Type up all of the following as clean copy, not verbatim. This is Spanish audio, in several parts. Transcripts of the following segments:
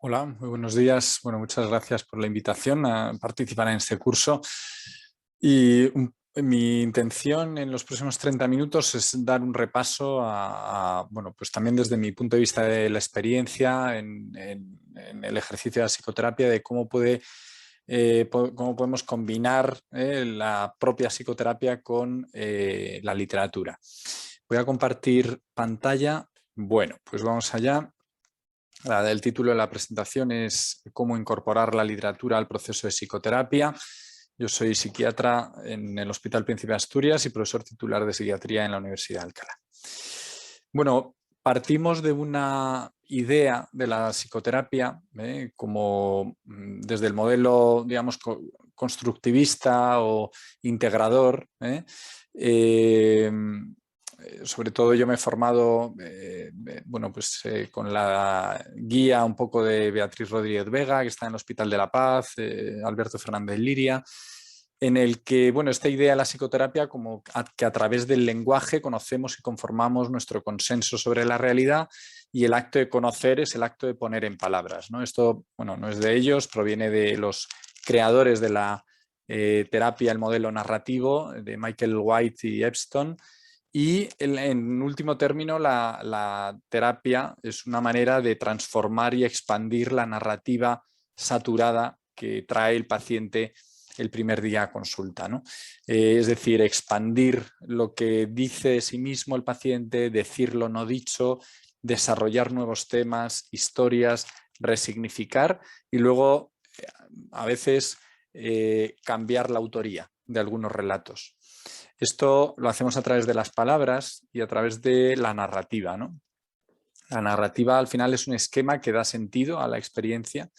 Hola, muy buenos días. Bueno, muchas gracias por la invitación a participar en este curso. Mi intención en los próximos 30 minutos es dar un repaso bueno, pues también desde mi punto de vista de la experiencia en el ejercicio de la psicoterapia, de cómo podemos combinar la propia psicoterapia con la literatura. Voy a compartir pantalla. Bueno, pues vamos allá. El título de la presentación es Cómo incorporar la literatura al proceso de psicoterapia. Yo soy psiquiatra en el Hospital Príncipe de Asturias y profesor titular de psiquiatría en la Universidad de Alcalá. Bueno, partimos de una idea de la psicoterapia, como desde el modelo, digamos, constructivista o integrador. Sobre todo yo me he formado bueno, pues, con la guía un poco de Beatriz Rodríguez Vega, que está en el Hospital de la Paz, Alberto Fernández Liria, en el que, bueno, esta idea de la psicoterapia como que a través del lenguaje conocemos y conformamos nuestro consenso sobre la realidad, y el acto de conocer es el acto de poner en palabras, ¿no? Esto, bueno, no es de ellos, proviene de los creadores de la terapia, el modelo narrativo, de Michael White y Epstein. Y en último término, la terapia es una manera de transformar y expandir la narrativa saturada que trae el paciente el primer día a consulta, ¿no? Es decir, expandir lo que dice de sí mismo el paciente, decir lo no dicho, desarrollar nuevos temas, historias, resignificar y luego a veces cambiar la autoría de algunos relatos. Esto lo hacemos a través de las palabras y a través de la narrativa, ¿no? La narrativa al final es un esquema que da sentido a la experiencia.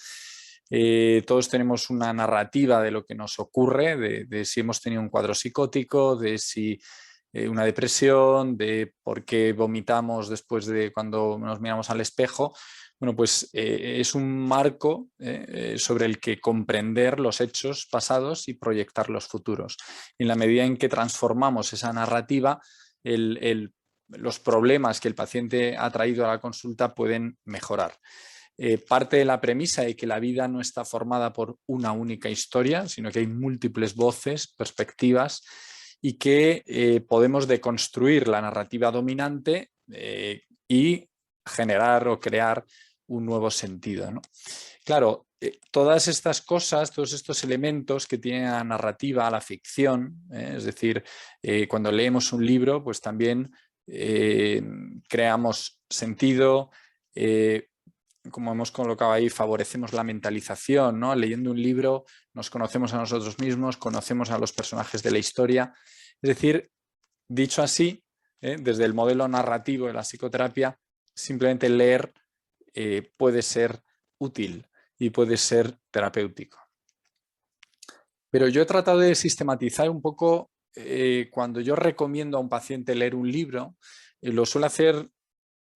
Todos tenemos una narrativa de lo que nos ocurre, de si hemos tenido un cuadro psicótico, de si una depresión, de por qué vomitamos después de cuando nos miramos al espejo. Bueno, pues es un marco sobre el que comprender los hechos pasados y proyectar los futuros. En la medida en que transformamos esa narrativa, los problemas que el paciente ha traído a la consulta pueden mejorar. Parte de la premisa de que la vida no está formada por una única historia, sino que hay múltiples voces, perspectivas, y que podemos deconstruir la narrativa dominante y generar o crear un nuevo sentido, ¿no? Claro, todas estas cosas, todos estos elementos que tiene la narrativa, la ficción, es decir, cuando leemos un libro, pues también creamos sentido, como hemos colocado ahí, favorecemos la mentalización, ¿no? Leyendo un libro nos conocemos a nosotros mismos, conocemos a los personajes de la historia. Es decir, dicho así, desde el modelo narrativo de la psicoterapia, simplemente leer puede ser útil y puede ser terapéutico. Pero yo he tratado de sistematizar un poco, cuando yo recomiendo a un paciente leer un libro, lo suelo hacer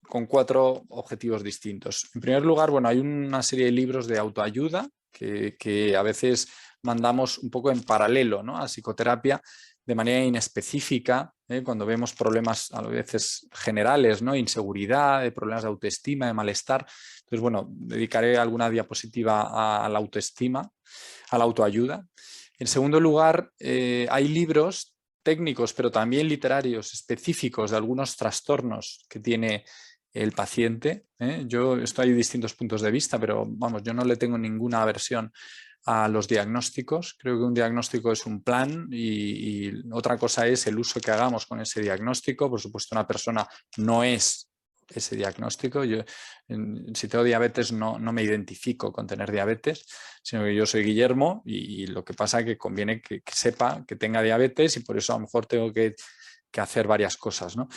con 4 objetivos distintos. En primer lugar, bueno, hay una serie de libros de autoayuda que a veces mandamos un poco en paralelo, ¿no?, a psicoterapia de manera inespecífica, cuando vemos problemas a veces generales, ¿no?, inseguridad, de problemas de autoestima, de malestar. Entonces, bueno, dedicaré alguna diapositiva a la autoestima, a la autoayuda. En segundo lugar, hay libros técnicos, pero también literarios específicos de algunos trastornos que tiene el paciente. Esto hay distintos puntos de vista, pero vamos, yo no le tengo ninguna aversión a los diagnósticos. Creo que un diagnóstico es un plan y otra cosa es el uso que hagamos con ese diagnóstico. Por supuesto, una persona no es ese diagnóstico. Yo, si tengo diabetes, no me identifico con tener diabetes, sino que yo soy Guillermo y lo que pasa es que conviene que sepa que tenga diabetes y por eso a lo mejor tengo que hacer varias cosas, ¿no?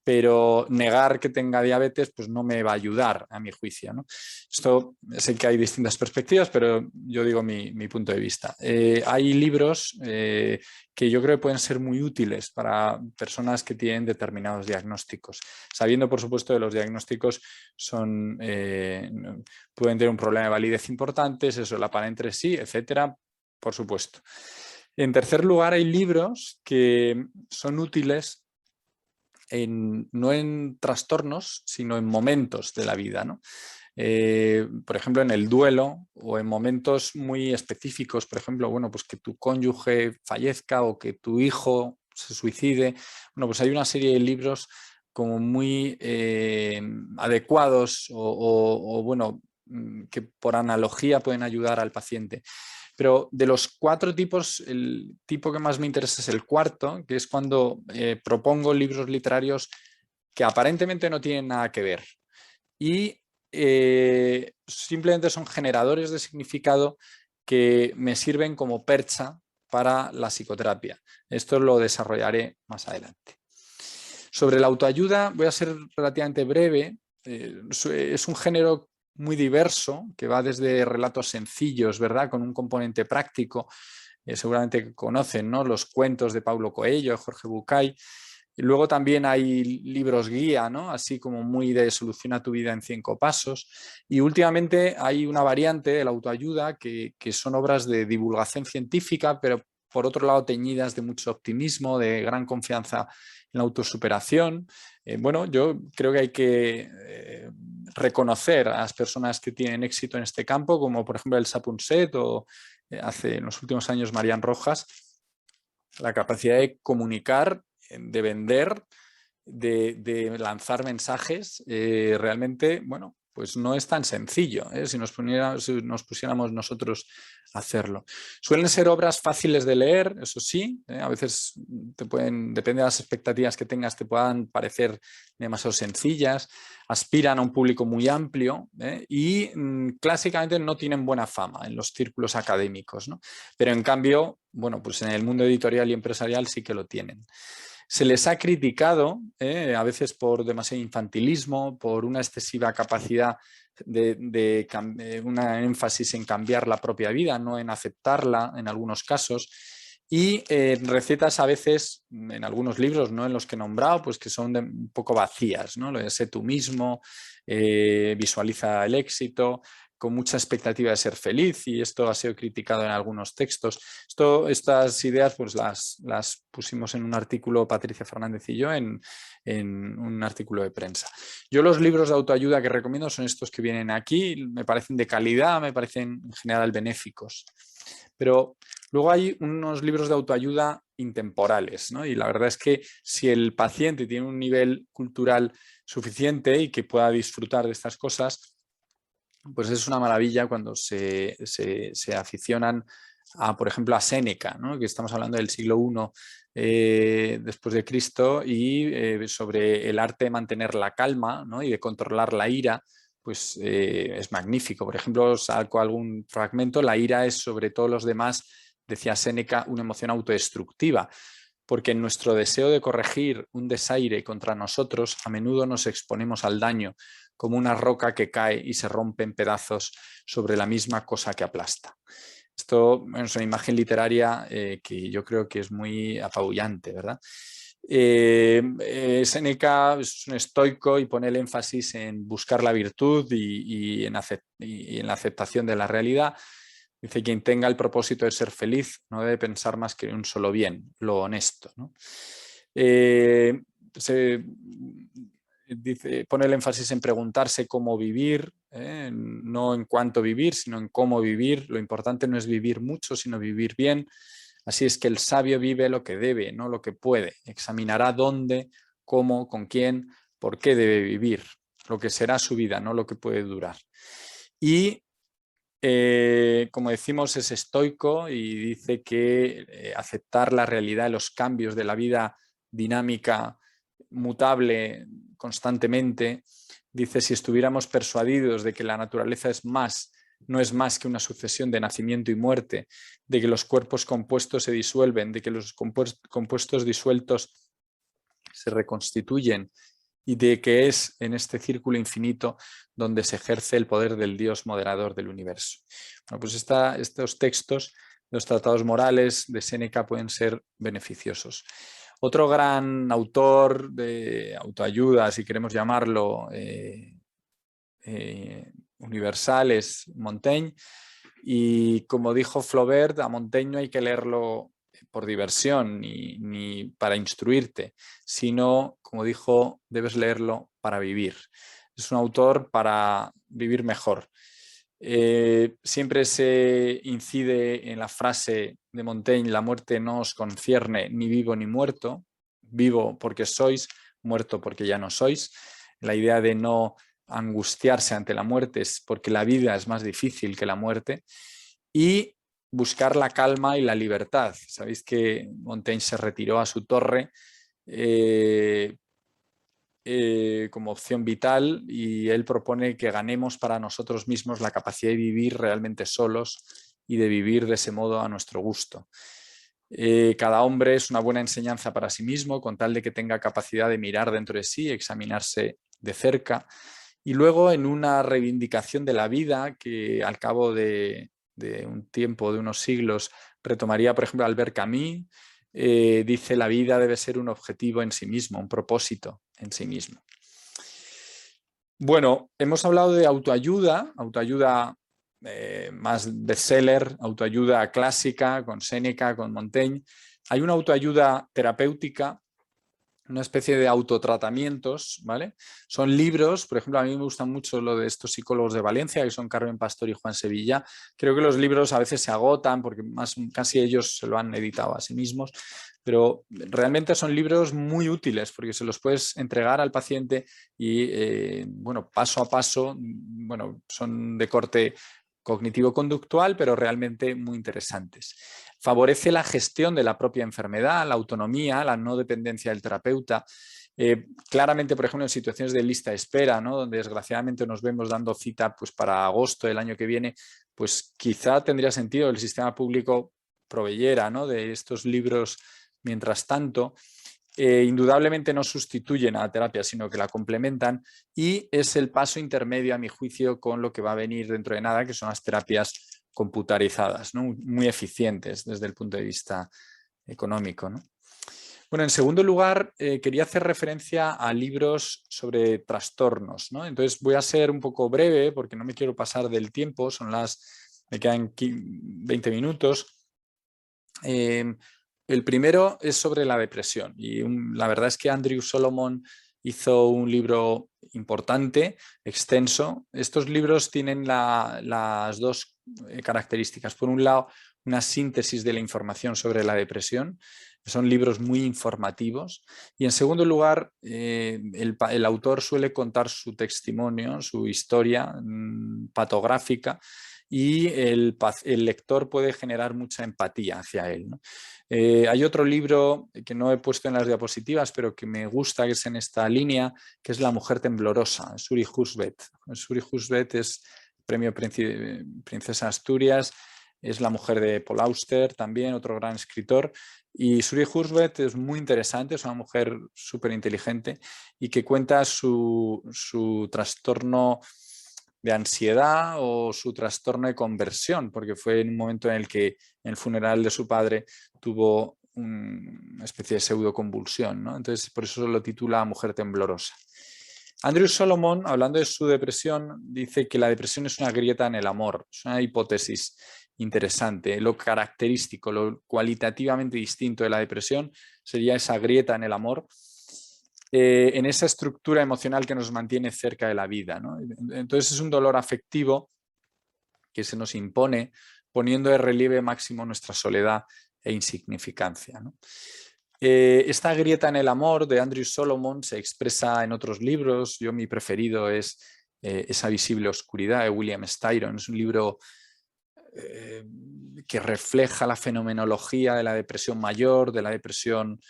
Pero negar que tenga diabetes pues no me va a ayudar, a mi juicio, ¿no? Esto, sé que hay distintas perspectivas, pero yo digo mi punto de vista. Hay libros que yo creo que pueden ser muy útiles para personas que tienen determinados diagnósticos, sabiendo, por supuesto, que los diagnósticos pueden tener un problema de validez importante, se solapan entre sí, etcétera, por supuesto. En tercer lugar, hay libros que son útiles no en trastornos, sino en momentos de la vida, ¿no? por ejemplo, en el duelo o en momentos muy específicos, por ejemplo, bueno, pues que tu cónyuge fallezca o que tu hijo se suicide. Bueno, pues hay una serie de libros como muy adecuados o, bueno, que por analogía pueden ayudar al paciente. Pero de los 4 tipos, el tipo que más me interesa es el cuarto, que es cuando propongo libros literarios que aparentemente no tienen nada que ver y simplemente son generadores de significado que me sirven como percha para la psicoterapia. Esto lo desarrollaré más adelante. Sobre la autoayuda voy a ser relativamente breve. Es un género muy diverso que va desde relatos sencillos, ¿verdad?, con un componente práctico. Seguramente conocen, ¿no?, los cuentos de Paulo Coelho, de Jorge Bucay. Y luego también hay libros guía, ¿no?, así como muy de soluciona tu vida en 5 pasos. Y últimamente hay una variante de la autoayuda que son obras de divulgación científica, pero por otro lado teñidas de mucho optimismo, de gran confianza en la autosuperación. Bueno, yo creo que hay que reconocer a las personas que tienen éxito en este campo, como por ejemplo Elsa Punset o hace en los últimos años Marian Rojas, la capacidad de comunicar, de vender, de lanzar mensajes, realmente, bueno, pues no es tan sencillo, si nos pusiéramos nosotros a hacerlo. Suelen ser obras fáciles de leer, eso sí, a veces depende de las expectativas que tengas, te puedan parecer demasiado sencillas, aspiran a un público muy amplio y clásicamente no tienen buena fama en los círculos académicos, ¿no? Pero en cambio, bueno, pues en el mundo editorial y empresarial sí que lo tienen. Se les ha criticado, a veces por demasiado infantilismo, por una excesiva capacidad de una énfasis en cambiar la propia vida, no en aceptarla en algunos casos. Y recetas a veces, en algunos libros, ¿no?, en los que he nombrado, pues que son un poco vacías, ¿no? Lo de sé tú mismo, visualiza el éxito, con mucha expectativa de ser feliz, y esto ha sido criticado en algunos textos. Estas ideas pues las pusimos en un artículo Patricia Fernández y yo en un artículo de prensa. Yo los libros de autoayuda que recomiendo son estos que vienen aquí, me parecen de calidad, me parecen en general benéficos. Pero luego hay unos libros de autoayuda intemporales, ¿no? Y la verdad es que si el paciente tiene un nivel cultural suficiente y que pueda disfrutar de estas cosas, pues es una maravilla cuando se aficionan a, por ejemplo, a Séneca, ¿no?, que estamos hablando del siglo I después de Cristo, y sobre el arte de mantener la calma, ¿no?, y de controlar la ira, pues es magnífico. Por ejemplo, saco algún fragmento: la ira es sobre todos los demás, decía Séneca, una emoción autodestructiva, porque en nuestro deseo de corregir un desaire contra nosotros, a menudo nos exponemos al daño, como una roca que cae y se rompe en pedazos sobre la misma cosa que aplasta. Esto es una imagen literaria que yo creo que es muy apabullante, ¿verdad? Séneca es un estoico y pone el énfasis en buscar la virtud y en la aceptación de la realidad. Dice: quien tenga el propósito de ser feliz no debe pensar más que en un solo bien, lo honesto, ¿no? Pone el énfasis en preguntarse cómo vivir, no en cuánto vivir, sino en cómo vivir. Lo importante no es vivir mucho, sino vivir bien. Así es que el sabio vive lo que debe, no lo que puede. Examinará dónde, cómo, con quién, por qué debe vivir, lo que será su vida, no lo que puede durar. Y como decimos, es estoico y dice que aceptar la realidad de los cambios de la vida dinámica, mutable constantemente. Dice: si estuviéramos persuadidos de que la naturaleza no es más que una sucesión de nacimiento y muerte, de que los cuerpos compuestos se disuelven, de que los compuestos disueltos se reconstituyen, y de que es en este círculo infinito donde se ejerce el poder del Dios moderador del universo. Bueno, pues estos textos, los tratados morales de Séneca, pueden ser beneficiosos. Otro gran autor de autoayuda, si queremos llamarlo, universal, es Montaigne, y como dijo Flaubert, a Montaigne no hay que leerlo por diversión ni para instruirte, sino, como dijo, debes leerlo para vivir. Es un autor para vivir mejor. Siempre se incide en la frase de Montaigne: la muerte no os concierne ni vivo ni muerto, vivo porque sois, muerto porque ya no sois. La idea de no angustiarse ante la muerte es porque la vida es más difícil que la muerte, y buscar la calma y la libertad. Sabéis que Montaigne se retiró a su torre como opción vital, y él propone que ganemos para nosotros mismos la capacidad de vivir realmente solos y de vivir de ese modo a nuestro gusto. Cada hombre es una buena enseñanza para sí mismo, con tal de que tenga capacidad de mirar dentro de sí, examinarse de cerca, y luego en una reivindicación de la vida que al cabo de un tiempo, de unos siglos, retomaría, por ejemplo, Albert Camus. Dice: la vida debe ser un objetivo en sí mismo, un propósito en sí mismo. Bueno, hemos hablado de autoayuda, más bestseller, autoayuda clásica con Séneca, con Montaigne. Hay una autoayuda terapéutica, una especie de autotratamientos, ¿vale? Son libros, por ejemplo, a mí me gustan mucho lo de estos psicólogos de Valencia, que son Carmen Pastor y Juan Sevilla. Creo que los libros a veces se agotan porque casi ellos se lo han editado a sí mismos, pero realmente son libros muy útiles porque se los puedes entregar al paciente y, bueno, paso a paso, bueno, son de corte cognitivo-conductual, pero realmente muy interesantes. Favorece la gestión de la propia enfermedad, la autonomía, la no dependencia del terapeuta. Claramente, por ejemplo, en situaciones de lista de espera, ¿no?, donde desgraciadamente nos vemos dando cita pues, para agosto del año que viene, pues quizá tendría sentido que el sistema público proveyera, ¿no?, de estos libros mientras tanto. Indudablemente no sustituyen a la terapia, sino que la complementan, y es el paso intermedio, a mi juicio, con lo que va a venir dentro de nada, que son las terapias computarizadas, ¿no?, muy eficientes desde el punto de vista económico, ¿no? Bueno, en segundo lugar, quería hacer referencia a libros sobre trastornos, ¿no? Entonces voy a ser un poco breve porque no me quiero pasar del tiempo, me quedan 20 minutos. El primero es sobre la depresión, y la verdad es que Andrew Solomon hizo un libro importante, extenso. Estos libros tienen las dos características. Por un lado, una síntesis de la información sobre la depresión. Son libros muy informativos. Y en segundo lugar, el autor suele contar su testimonio, su historia patográfica, y el lector puede generar mucha empatía hacia él, ¿no? Hay otro libro que no he puesto en las diapositivas, pero que me gusta, que es en esta línea, que es La mujer temblorosa, Suri Husbeth. Suri Husbeth es premio Princesa Asturias, es la mujer de Paul Auster, también otro gran escritor. Y Suri Husbeth es muy interesante, es una mujer súper inteligente y que cuenta su trastorno de ansiedad o su trastorno de conversión, porque fue en un momento en el que en el funeral de su padre tuvo una especie de pseudoconvulsión, ¿no? Entonces, por eso lo titula Mujer temblorosa. Andrew Solomon, hablando de su depresión, dice que la depresión es una grieta en el amor. Es una hipótesis interesante. Lo característico, lo cualitativamente distinto de la depresión sería esa grieta en el amor, en esa estructura emocional que nos mantiene cerca de la vida, ¿no? Entonces es un dolor afectivo que se nos impone, poniendo de relieve máximo nuestra soledad e insignificancia, ¿no? Esta grieta en el amor de Andrew Solomon se expresa en otros libros. Yo, mi preferido es Esa visible oscuridad, de William Styron. Es un libro que refleja la fenomenología de la depresión mayor, de la depresión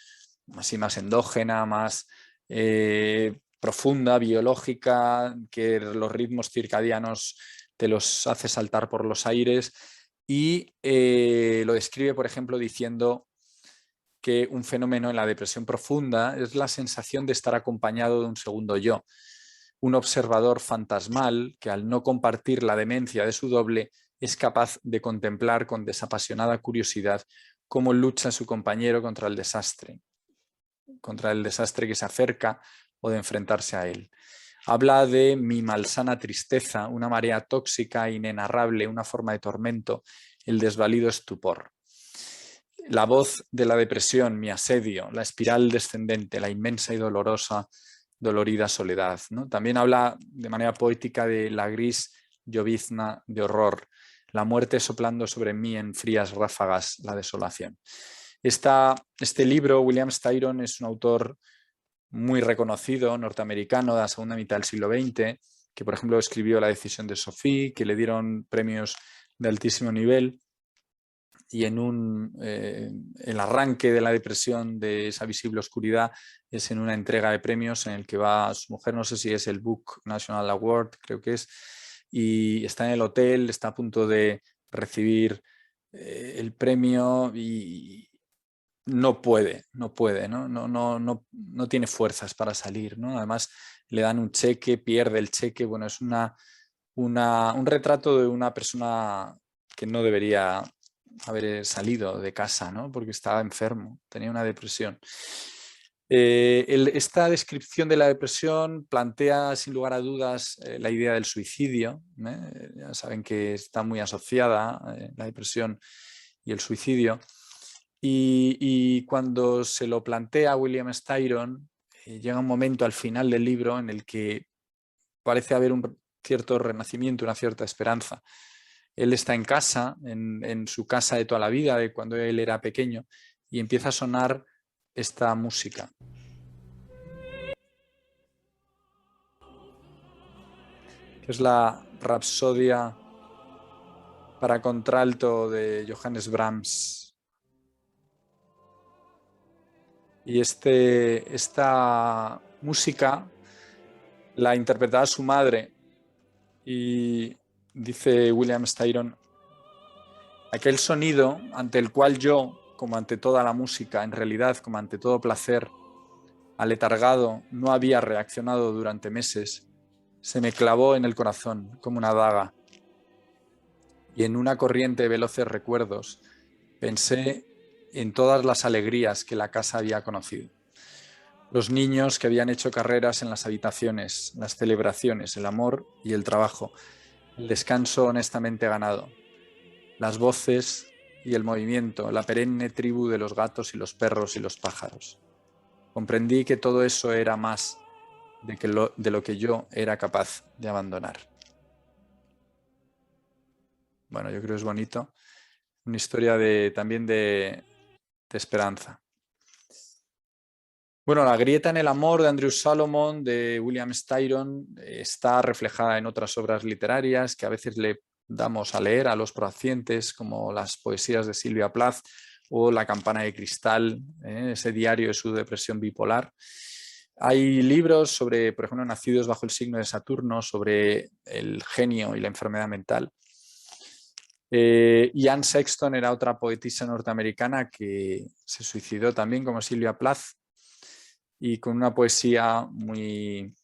así más endógena, más profunda, biológica, que los ritmos circadianos te los hace saltar por los aires, y lo describe, por ejemplo, diciendo que un fenómeno en la depresión profunda es la sensación de estar acompañado de un segundo yo, un observador fantasmal que, al no compartir la demencia de su doble, es capaz de contemplar con desapasionada curiosidad cómo lucha su compañero contra el desastre que se acerca, o de enfrentarse a él. Habla de mi malsana tristeza, una marea tóxica, inenarrable, una forma de tormento, el desvalido estupor. La voz de la depresión, mi asedio, la espiral descendente, la inmensa y dolorosa dolorida soledad, ¿no? También habla de manera poética de la gris llovizna de horror, la muerte soplando sobre mí en frías ráfagas, la desolación. Este libro, William Styron, es un autor muy reconocido, norteamericano, de la segunda mitad del siglo XX, que por ejemplo escribió La decisión de Sophie, que le dieron premios de altísimo nivel, y el arranque de la depresión, de esa visible oscuridad, es en una entrega de premios en el que va su mujer, no sé si es el Book National Award, creo que es, y está en el hotel, está a punto de recibir el premio y no puede, no tiene fuerzas para salir, ¿no? Además, le dan un cheque, pierde el cheque. Bueno, es un retrato de una persona que no debería haber salido de casa, ¿no? Porque estaba enfermo, tenía una depresión. Esta descripción de la depresión plantea sin lugar a dudas la idea del suicidio. Ya saben que está muy asociada la depresión y el suicidio. Y cuando se lo plantea William Styron, llega un momento al final del libro en el que parece haber un cierto renacimiento, una cierta esperanza. Él está en casa, en su casa de toda la vida, de cuando él era pequeño, y empieza a sonar esta música. Que es la Rapsodia para contralto de Johannes Brahms. Y esta música la interpretaba su madre y dice William Styron, aquel sonido ante el cual yo, como ante toda la música, en realidad como ante todo placer, aletargado, no había reaccionado durante meses, se me clavó en el corazón como una daga. Y en una corriente de veloces recuerdos pensé en todas las alegrías que la casa había conocido. Los niños que habían hecho carreras en las habitaciones, las celebraciones, el amor y el trabajo, el descanso honestamente ganado, las voces y el movimiento, la perenne tribu de los gatos y los perros y los pájaros. Comprendí que todo eso era más de lo que yo era capaz de abandonar. Bueno, yo creo que es bonito. Una historia también de esperanza. Bueno, la grieta en el amor de Andrew Salomon, de William Styron, está reflejada en otras obras literarias que a veces le damos a leer a los pacientes, como las poesías de Silvia Plath o La campana de cristal, ese diario de su depresión bipolar. Hay libros sobre, por ejemplo, Nacidos bajo el signo de Saturno, sobre el genio y la enfermedad mental. Y Anne Sexton era otra poetisa norteamericana que se suicidó también, como Silvia Plath, y con una poesía muy,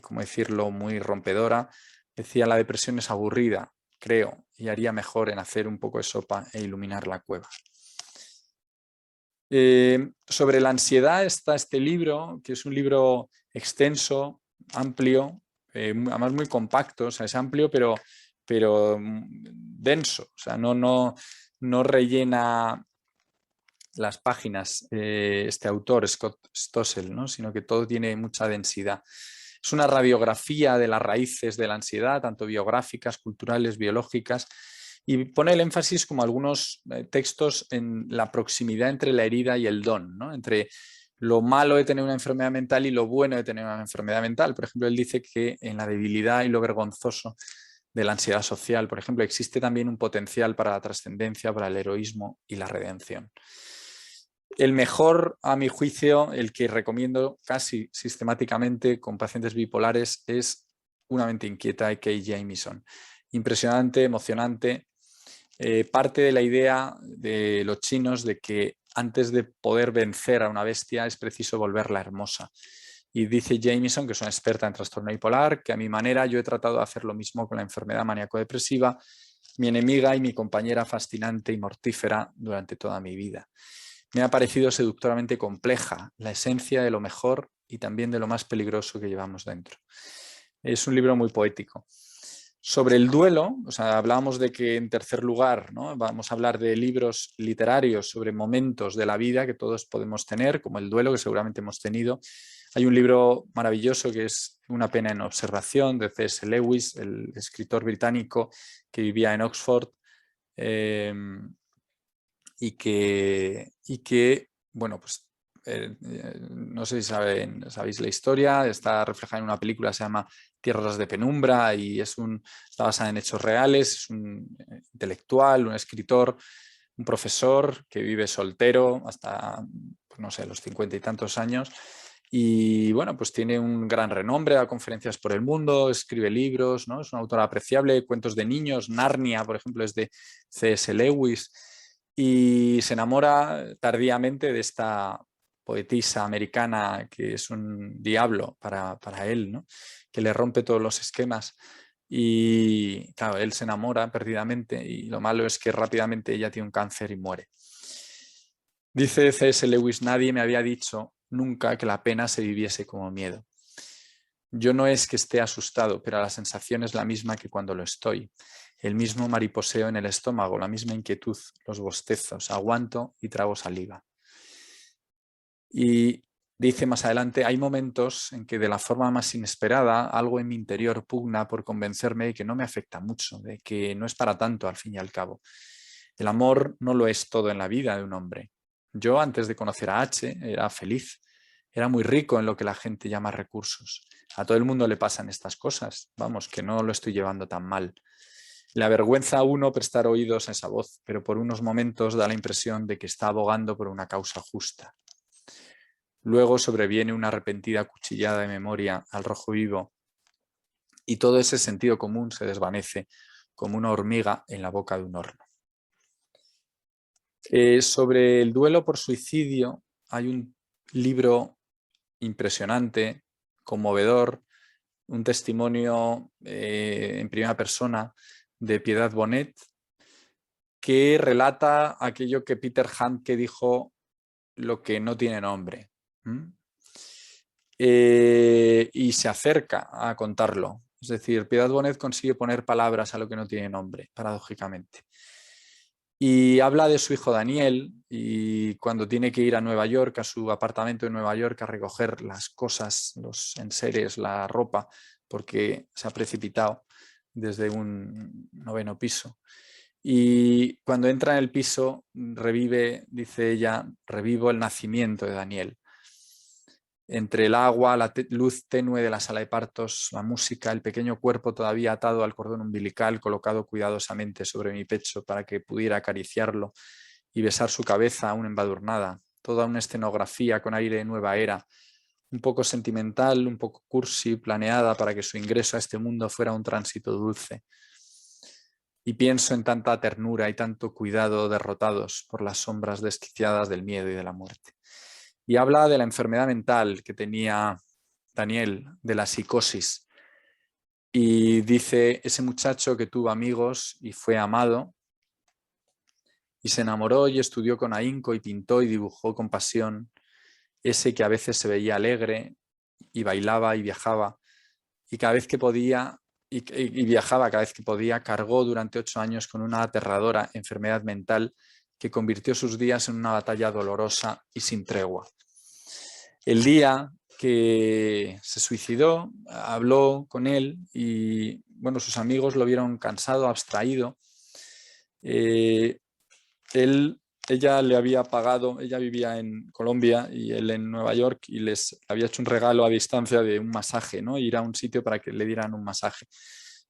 ¿cómo decirlo?, muy rompedora. Decía, la depresión es aburrida, creo, y haría mejor en hacer un poco de sopa e iluminar la cueva. Sobre la ansiedad está este libro, que es un libro extenso, amplio, además muy compacto, o sea, es amplio pero denso, o sea, no rellena las páginas este autor, Scott Stossel, ¿no? Sino que todo tiene mucha densidad. Es una radiografía de las raíces de la ansiedad, tanto biográficas, culturales, biológicas, y pone el énfasis, como algunos textos, en la proximidad entre la herida y el don, ¿no? Entre lo malo de tener una enfermedad mental y lo bueno de tener una enfermedad mental. Por ejemplo, él dice que en la debilidad y lo vergonzoso de la ansiedad social, por ejemplo, existe también un potencial para la trascendencia, para el heroísmo y la redención. El mejor, a mi juicio, el que recomiendo casi sistemáticamente con pacientes bipolares, es Una mente inquieta de Kay Jamieson. Impresionante, emocionante. Parte de la idea de los chinos de que antes de poder vencer a una bestia es preciso volverla hermosa. Y dice Jamieson, que es una experta en trastorno bipolar, que a mi manera yo he tratado de hacer lo mismo con la enfermedad maníaco-depresiva, mi enemiga y mi compañera fascinante y mortífera durante toda mi vida. Me ha parecido seductoramente compleja, la esencia de lo mejor y también de lo más peligroso que llevamos dentro. Es un libro muy poético. Sobre el duelo, o sea, hablábamos de que en tercer lugar, ¿no? Vamos a hablar de libros literarios sobre momentos de la vida que todos podemos tener, como el duelo, que seguramente hemos tenido. Hay un libro maravilloso que es Una pena en observación, de C.S. Lewis, el escritor británico que vivía en Oxford, eh, bueno, pues no sé si sabéis la historia, está reflejada en una película, se llama Tierras de Penumbra y está basada en hechos reales, es un intelectual, un escritor, un profesor que vive soltero hasta, pues no sé, los 50 y tantos años. Y bueno, pues tiene un gran renombre, da conferencias por el mundo, escribe libros, ¿no? Es un autor apreciable, cuentos de niños, Narnia, por ejemplo, es de C.S. Lewis, y se enamora tardíamente de esta poetisa americana que es un diablo para él, ¿no? Que le rompe todos los esquemas. Y claro, él se enamora perdidamente y lo malo es que rápidamente ella tiene un cáncer y muere. Dice C.S. Lewis, nadie me había dicho nunca que la pena se viviese como miedo. Yo no es que esté asustado, pero la sensación es la misma que cuando lo estoy. El mismo mariposeo en el estómago, la misma inquietud, los bostezos, aguanto y trago saliva. Y dice más adelante, hay momentos en que de la forma más inesperada algo en mi interior pugna por convencerme de que no me afecta mucho, de que no es para tanto al fin y al cabo. El amor no lo es todo en la vida de un hombre. Yo antes de conocer a H era feliz, era muy rico en lo que la gente llama recursos. A todo el mundo le pasan estas cosas, vamos, que no lo estoy llevando tan mal. Le avergüenza a uno prestar oídos a esa voz, pero por unos momentos da la impresión de que está abogando por una causa justa. Luego sobreviene una arrepentida cuchillada de memoria al rojo vivo y todo ese sentido común se desvanece como una hormiga en la boca de un horno. Sobre el duelo por suicidio hay un libro impresionante, conmovedor, un testimonio en primera persona de Piedad Bonet que relata aquello que Peter Handke dijo, lo que no tiene nombre. Y se acerca a contarlo. Es decir, Piedad Bonet consigue poner palabras a lo que no tiene nombre, paradójicamente. Y habla de su hijo Daniel y cuando tiene que ir a Nueva York, a su apartamento en Nueva York, a recoger las cosas, los enseres, la ropa, porque se ha precipitado desde un 9º piso. Y cuando entra en el piso, revive, dice ella, revivo el nacimiento de Daniel. Entre el agua, la luz tenue de la sala de partos, la música, el pequeño cuerpo todavía atado al cordón umbilical, colocado cuidadosamente sobre mi pecho para que pudiera acariciarlo y besar su cabeza aún embadurnada. Toda una escenografía con aire de nueva era, un poco sentimental, un poco cursi, planeada para que su ingreso a este mundo fuera un tránsito dulce. Y pienso en tanta ternura y tanto cuidado derrotados por las sombras desquiciadas del miedo y de la muerte. Y habla de la enfermedad mental que tenía Daniel, de la psicosis. Y dice, ese muchacho que tuvo amigos y fue amado, y se enamoró y estudió con ahínco y pintó y dibujó con pasión, ese que a veces se veía alegre y bailaba y viajaba, y cada vez que podía, y viajaba cada vez que podía, cargó durante 8 años con una aterradora enfermedad mental que convirtió sus días en una batalla dolorosa y sin tregua. El día que se suicidó, habló con él y bueno, sus amigos lo vieron cansado, abstraído. Ella le había pagado, ella vivía en Colombia y él en Nueva York y les había hecho un regalo a distancia de un masaje, ¿no? Ir a un sitio para que le dieran un masaje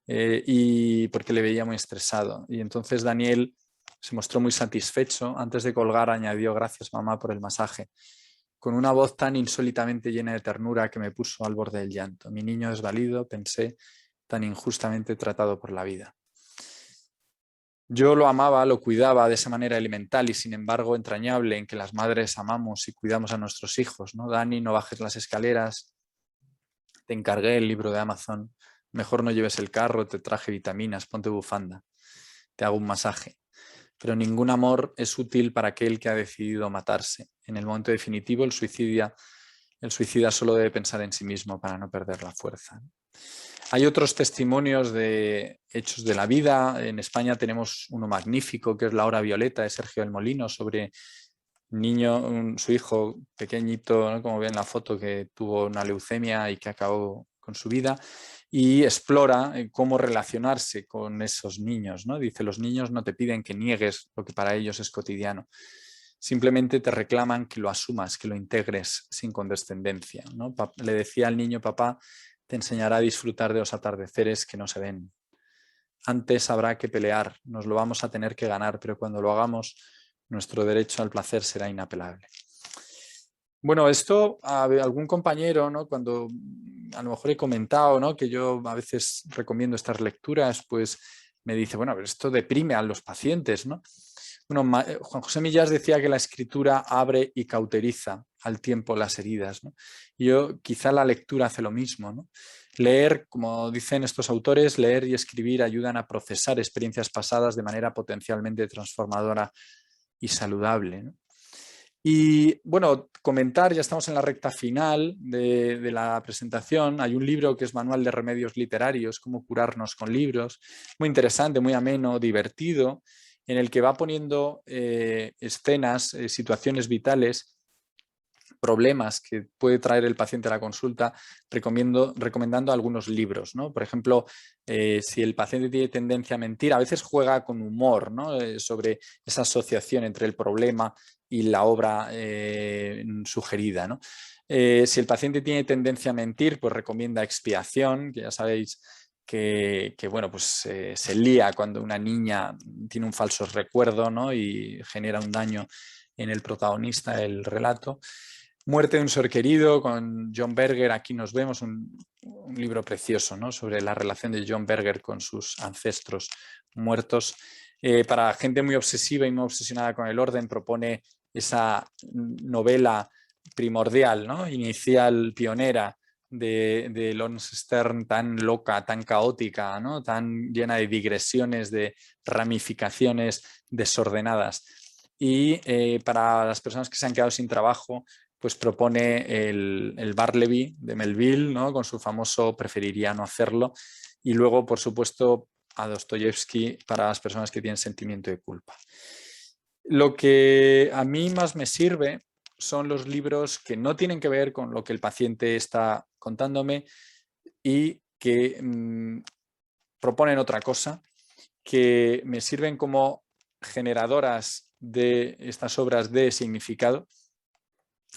y porque le veía muy estresado. Y entonces Daniel se mostró muy satisfecho. Antes de colgar añadió, gracias mamá por el masaje, con una voz tan insólitamente llena de ternura que me puso al borde del llanto. Mi niño desvalido, pensé, tan injustamente tratado por la vida. Yo lo amaba, lo cuidaba de esa manera elemental y sin embargo entrañable en que las madres amamos y cuidamos a nuestros hijos, ¿no? Dani, no bajes las escaleras, te encargué el libro de Amazon, mejor no lleves el carro, te traje vitaminas, ponte bufanda, te hago un masaje. Pero ningún amor es útil para aquel que ha decidido matarse. En el momento definitivo, el suicida solo debe pensar en sí mismo para no perder la fuerza. Hay otros testimonios de hechos de la vida. En España tenemos uno magnífico, que es La hora violeta, de Sergio del Molino, sobre un niño, su hijo pequeñito, ¿no? Como ven en la foto, que tuvo una leucemia y que acabó con su vida, y explora cómo relacionarse con esos niños, ¿no? Dice, los niños no te piden que niegues lo que para ellos es cotidiano. Simplemente te reclaman que lo asumas, que lo integres sin condescendencia, ¿no? Le decía al niño, papá te enseñará a disfrutar de los atardeceres que no se ven. Antes habrá que pelear, nos lo vamos a tener que ganar, pero cuando lo hagamos, nuestro derecho al placer será inapelable. Bueno, esto a algún compañero, ¿no? Cuando a lo mejor he comentado, ¿no? Que yo a veces recomiendo estas lecturas, pues me dice, bueno, pero esto deprime a los pacientes, ¿no? Bueno, Juan José Millás decía que la escritura abre y cauteriza al tiempo las heridas, ¿no? Y yo, quizá la lectura hace lo mismo, ¿no? Leer, como dicen estos autores, leer y escribir ayudan a procesar experiencias pasadas de manera potencialmente transformadora y saludable, ¿no? Y bueno, comentar, ya estamos en la recta final de la presentación. Hay un libro que es Manual de Remedios Literarios, cómo curarnos con libros, muy interesante, muy ameno, divertido, en el que va poniendo escenas, situaciones vitales, problemas que puede traer el paciente a la consulta, recomendando algunos libros, ¿no? Por ejemplo, si el paciente tiene tendencia a mentir, a veces juega con humor, ¿no? Sobre esa asociación entre el problema y la obra sugerida, ¿no? Si el paciente tiene tendencia a mentir, pues recomienda Expiación, que ya sabéis que bueno, pues se lía cuando una niña tiene un falso recuerdo, ¿no? Y genera un daño en el protagonista del relato. Muerte de un ser querido, con John Berger. Aquí nos vemos un libro precioso, ¿no? Sobre la relación de John Berger con sus ancestros muertos. Para gente muy obsesiva y muy obsesionada con el orden, propone esa novela primordial, ¿no? Inicial, pionera, de Laurence Sterne, tan loca, tan caótica, ¿no? Tan llena de digresiones, de ramificaciones desordenadas. Y para las personas que se han quedado sin trabajo, pues propone el Bartleby de Melville, ¿no? Con su famoso preferiría no hacerlo. Y luego, por supuesto, a Dostoyevsky para las personas que tienen sentimiento de culpa. Lo que a mí más me sirve son los libros que no tienen que ver con lo que el paciente está contándome y que proponen otra cosa, que me sirven como generadoras de estas obras de significado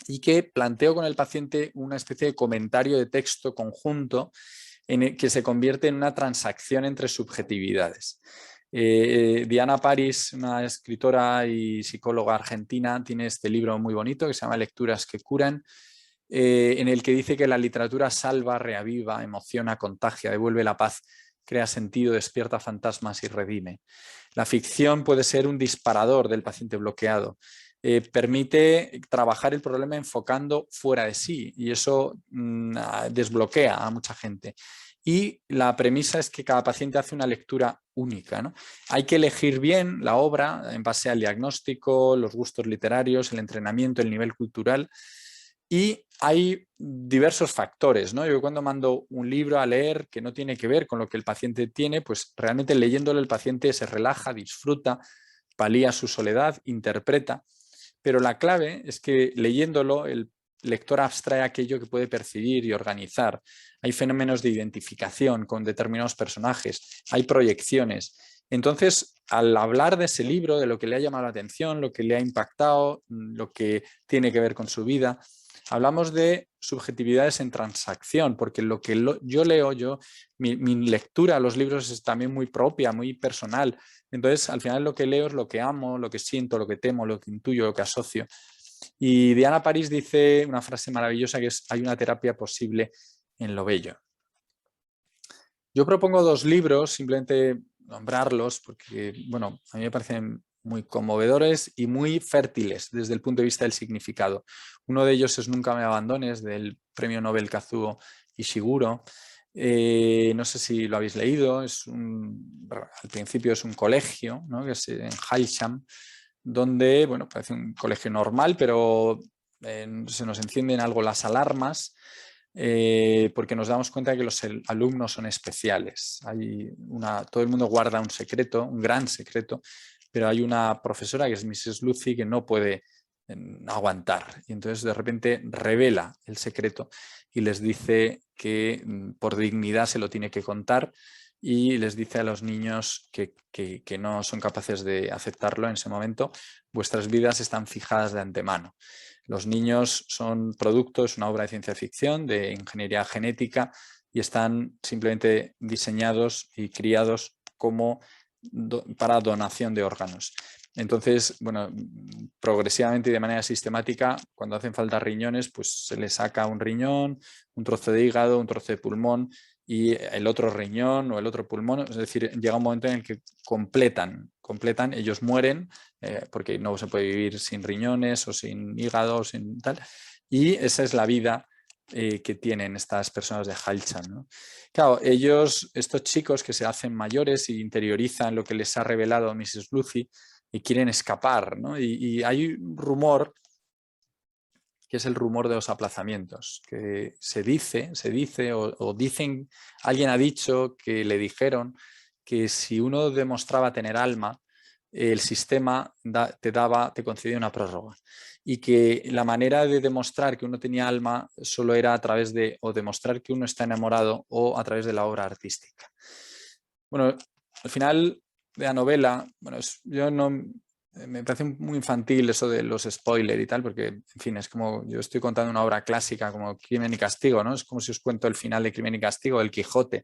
y que planteo con el paciente una especie de comentario de texto conjunto en el que se convierte en una transacción entre subjetividades. Diana Paris, una escritora y psicóloga argentina, tiene este libro muy bonito que se llama Lecturas que curan, en el que dice que la literatura salva, reaviva, emociona, contagia, devuelve la paz, crea sentido, despierta fantasmas y redime. La ficción puede ser un disparador del paciente bloqueado. Permite trabajar el problema enfocando fuera de sí y eso desbloquea a mucha gente. Y la premisa es que cada paciente hace una lectura única, ¿no? Hay que elegir bien la obra en base al diagnóstico, los gustos literarios, el entrenamiento, el nivel cultural. Y hay diversos factores, ¿no? Yo cuando mando un libro a leer que no tiene que ver con lo que el paciente tiene, pues realmente leyéndolo el paciente se relaja, disfruta, palía su soledad, interpreta. Pero la clave es que leyéndolo el lector abstrae aquello que puede percibir y organizar. Hay fenómenos de identificación con determinados personajes, hay proyecciones. Entonces, al hablar de ese libro, de lo que le ha llamado la atención, lo que le ha impactado, lo que tiene que ver con su vida, hablamos de subjetividades en transacción, porque lo que yo leo, mi lectura a los libros es también muy propia, muy personal. Entonces, al final lo que leo es lo que amo, lo que siento, lo que temo, lo que intuyo, lo que asocio. Y Diana Paris dice una frase maravillosa que es: hay una terapia posible en lo bello. Yo propongo dos libros, simplemente nombrarlos, porque bueno, a mí me parecen muy conmovedores y muy fértiles desde el punto de vista del significado. Uno de ellos es Nunca me abandones, del premio Nobel Kazuo Ishiguro. No sé si lo habéis leído, al principio es un colegio, ¿no? Que es en Hailsham, donde, bueno, parece un colegio normal, pero se nos encienden algo las alarmas, porque nos damos cuenta de que los alumnos son especiales. Todo el mundo guarda un secreto, un gran secreto, pero hay una profesora que es Mrs. Lucy que no puede aguantar y entonces de repente revela el secreto y les dice que por dignidad se lo tiene que contar y les dice a los niños que no son capaces de aceptarlo en ese momento. Vuestras vidas están fijadas de antemano. Los niños son producto, es una obra de ciencia ficción, de ingeniería genética y están simplemente diseñados y criados como para donación de órganos. Entonces, bueno, progresivamente y de manera sistemática, cuando hacen falta riñones, pues se les saca un riñón, un trozo de hígado, un trozo de pulmón y el otro riñón o el otro pulmón. Es decir, llega un momento en el que completan, ellos mueren porque no se puede vivir sin riñones o sin hígado o sin tal. Y esa es la vida que tienen estas personas de Halchan, ¿no? Claro, estos chicos que se hacen mayores y interiorizan lo que les ha revelado Mrs. Lucy y quieren escapar, ¿no? Y hay un rumor que es el rumor de los aplazamientos, que se dice o dicen, alguien ha dicho que le dijeron que si uno demostraba tener alma, el sistema te concedía una prórroga y que la manera de demostrar que uno tenía alma solo era a través de o demostrar que uno está enamorado o a través de la obra artística. Bueno, al final de la novela, bueno, yo no, me parece muy infantil eso de los spoilers y tal, porque, en fin, es como yo estoy contando una obra clásica como Crimen y Castigo, ¿no? Es como si os cuento el final de Crimen y Castigo, El Quijote.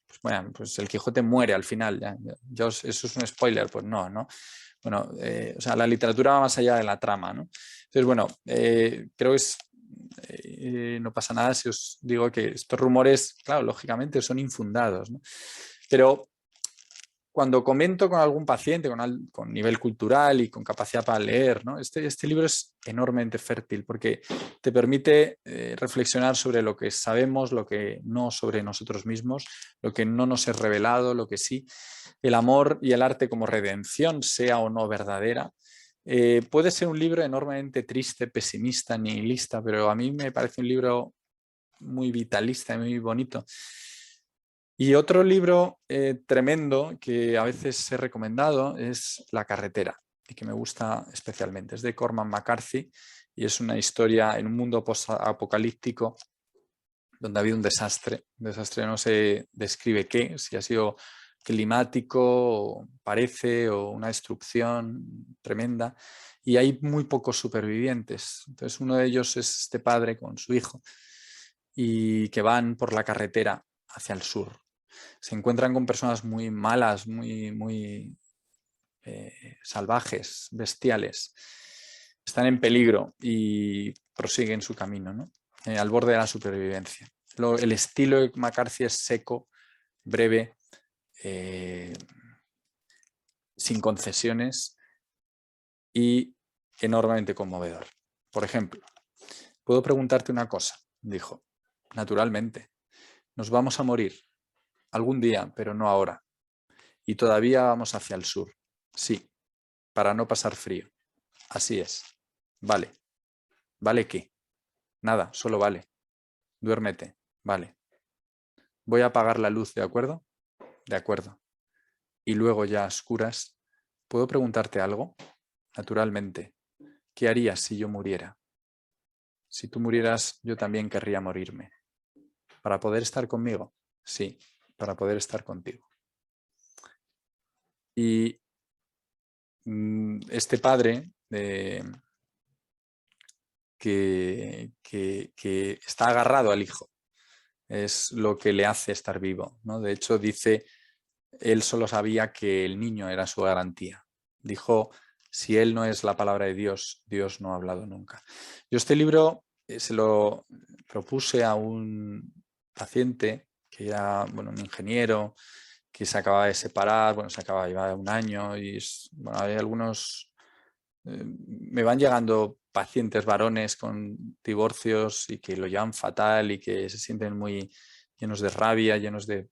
Pues bueno, pues el Quijote muere al final. ¿Eso es un spoiler? Pues no, ¿no? Bueno, o sea, la literatura va más allá de la trama, ¿no? Entonces, bueno, creo que no pasa nada si os digo que estos rumores, claro, lógicamente son infundados, ¿no? Pero cuando comento con algún paciente con nivel cultural y con capacidad para leer, ¿no? Este libro es enormemente fértil porque te permite reflexionar sobre lo que sabemos, lo que no sobre nosotros mismos, lo que no nos es revelado, lo que sí. El amor y el arte como redención, sea o no verdadera. Puede ser un libro enormemente triste, pesimista, nihilista, pero a mí me parece un libro muy vitalista y muy bonito. Y otro libro tremendo que a veces he recomendado es La carretera y que me gusta especialmente. Es de Cormac McCarthy y es una historia en un mundo post-apocalíptico donde ha habido un desastre. Un desastre no se describe qué, si ha sido climático, parece, o una destrucción tremenda. Y hay muy pocos supervivientes. Entonces uno de ellos es este padre con su hijo y que van por la carretera hacia el sur. Se encuentran con personas muy malas, muy salvajes, bestiales. Están en peligro y prosiguen su camino, ¿no? Al borde de la supervivencia. El estilo de McCarthy es seco, breve, sin concesiones y enormemente conmovedor. Por ejemplo, puedo preguntarte una cosa, dijo, naturalmente, nos vamos a morir algún día, pero no ahora. Y todavía vamos hacia el sur. Sí, para no pasar frío. Así es. Vale. ¿Vale qué? Nada, solo vale. Duérmete. Vale. Voy a apagar la luz, ¿de acuerdo? De acuerdo. Y luego ya a oscuras, ¿puedo preguntarte algo? Naturalmente. ¿Qué harías si yo muriera? Si tú murieras, yo también querría morirme. ¿Para poder estar conmigo? Sí, para poder estar contigo. Y este padre que está agarrado al hijo es lo que le hace estar vivo, ¿no? De hecho, dice, él solo sabía que el niño era su garantía. Dijo, si él no es la palabra de Dios, Dios no ha hablado nunca. Yo este libro se lo propuse a un paciente que era, bueno, un ingeniero que se acaba de separar, bueno, se acaba de llevar un año y bueno, hay algunos, me van llegando pacientes varones con divorcios y que lo llevan fatal y que se sienten muy llenos de rabia, llenos de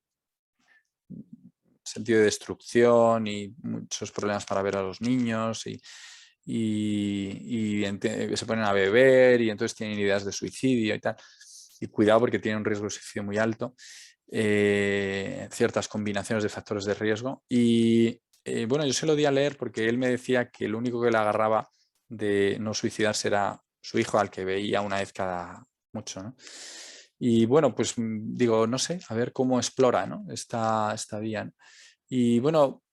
sentido de destrucción y muchos problemas para ver a los niños y se ponen a beber y entonces tienen ideas de suicidio y tal. y cuidado porque tiene un riesgo de suicidio muy alto, ciertas combinaciones de factores de riesgo. Y bueno, yo se lo di a leer porque él me decía que lo único que le agarraba de no suicidarse era su hijo, al que veía una vez cada mucho, ¿no? Y bueno, pues digo, no sé, a ver cómo explora, ¿no?, esta vía, ¿no? Y bueno,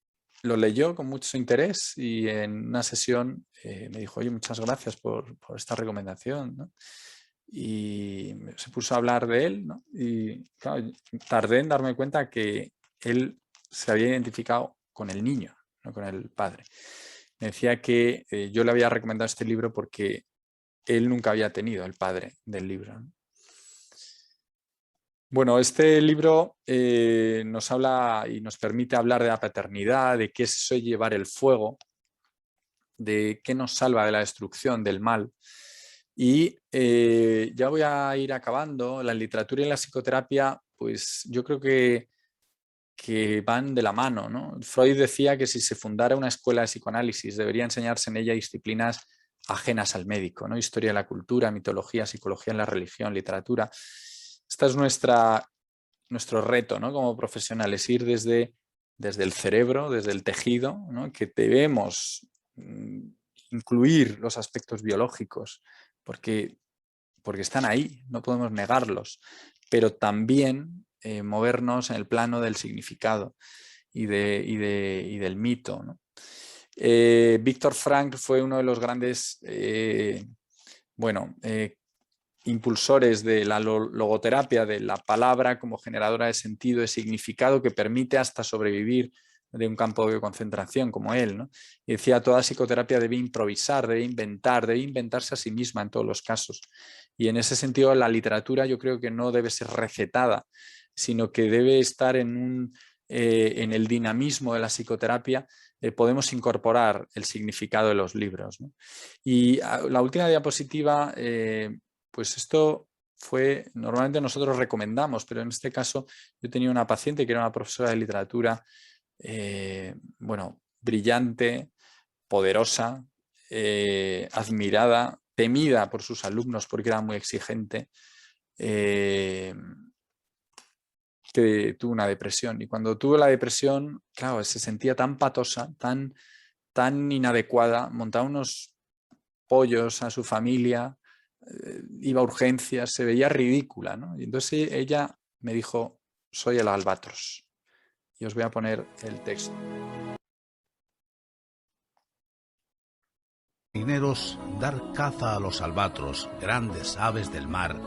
lo leyó con mucho interés y en una sesión me dijo, oye, muchas gracias por esta recomendación, ¿no? Y se puso a hablar de él, ¿no? Y claro, tardé en darme cuenta que él se había identificado con el niño, no con el padre. Me decía que yo le había recomendado este libro porque él nunca había tenido el padre del libro, ¿no? Bueno, este libro nos habla y nos permite hablar de la paternidad, de qué es eso de llevar el fuego, de qué nos salva de la destrucción, del mal. Y ya voy a ir acabando. La literatura y la psicoterapia, pues yo creo que van de la mano, ¿no? Freud decía que si se fundara una escuela de psicoanálisis debería enseñarse en ella disciplinas ajenas al médico, ¿no? Historia de la cultura, mitología, psicología en la religión, literatura. Esta es nuestro reto, ¿no?, como profesionales, ir desde el cerebro, desde el tejido, ¿no?, que debemos incluir los aspectos biológicos porque están ahí, no podemos negarlos, pero también movernos en el plano del significado y del mito, ¿no? Viktor Frankl fue uno de los grandes impulsores de la logoterapia, de la palabra como generadora de sentido, de significado, que permite hasta sobrevivir de un campo de concentración como él, ¿no? Y decía, toda psicoterapia debe improvisar, debe inventarse a sí misma en todos los casos. Y en ese sentido la literatura yo creo que no debe ser recetada, sino que debe estar en el dinamismo de la psicoterapia. Podemos incorporar el significado de los libros, ¿no? Y la última diapositiva, pues esto fue, normalmente nosotros recomendamos, pero en este caso yo tenía una paciente que era una profesora de literatura, brillante, poderosa, admirada, temida por sus alumnos porque era muy exigente, que tuvo una depresión. Y cuando tuvo la depresión, claro, se sentía tan patosa, tan inadecuada, montaba unos pollos a su familia, iba a urgencias, se veía ridícula, ¿no? Y entonces ella me dijo, soy el albatros. Y os voy a poner el texto. Marineros dar caza a los albatros, grandes aves del mar,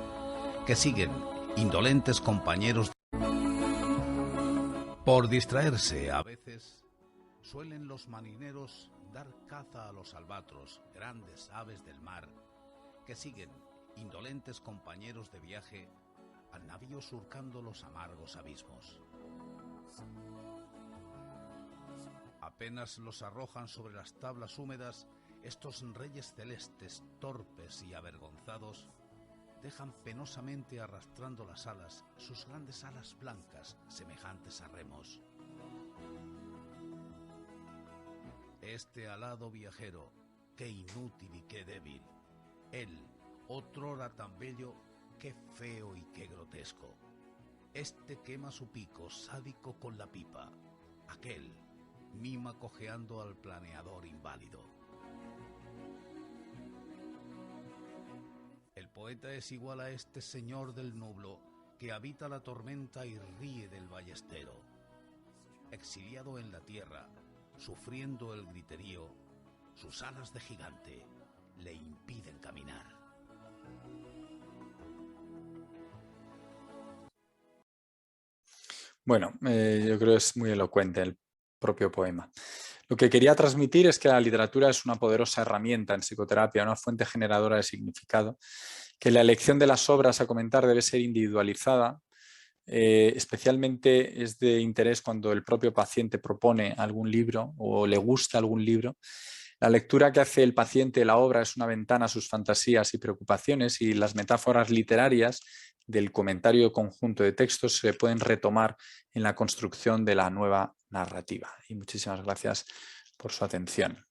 que siguen, indolentes compañeros. Por distraerse a veces, suelen los marineros dar caza a los albatros, grandes aves del mar, que siguen, indolentes compañeros de viaje, al navío surcando los amargos abismos. Apenas los arrojan sobre las tablas húmedas, estos reyes celestes, torpes y avergonzados, dejan penosamente arrastrando las alas, sus grandes alas blancas, semejantes a remos. Este alado viajero, qué inútil y qué débil. Él, otrora tan bello, qué feo y qué grotesco. Este quema su pico sádico con la pipa. Aquel mima cojeando al planeador inválido. El poeta es igual a este señor del nublo que habita la tormenta y ríe del ballestero. Exiliado en la tierra, sufriendo el griterío, sus alas de gigante le impiden caminar. Bueno, yo creo que es muy elocuente el propio poema. Lo que quería transmitir es que la literatura es una poderosa herramienta en psicoterapia, una fuente generadora de significado, que la elección de las obras a comentar debe ser individualizada. Especialmente es de interés cuando el propio paciente propone algún libro o le gusta algún libro. La lectura que hace el paciente de la obra es una ventana a sus fantasías y preocupaciones, y las metáforas literarias del comentario conjunto de textos se pueden retomar en la construcción de la nueva narrativa. Y muchísimas gracias por su atención.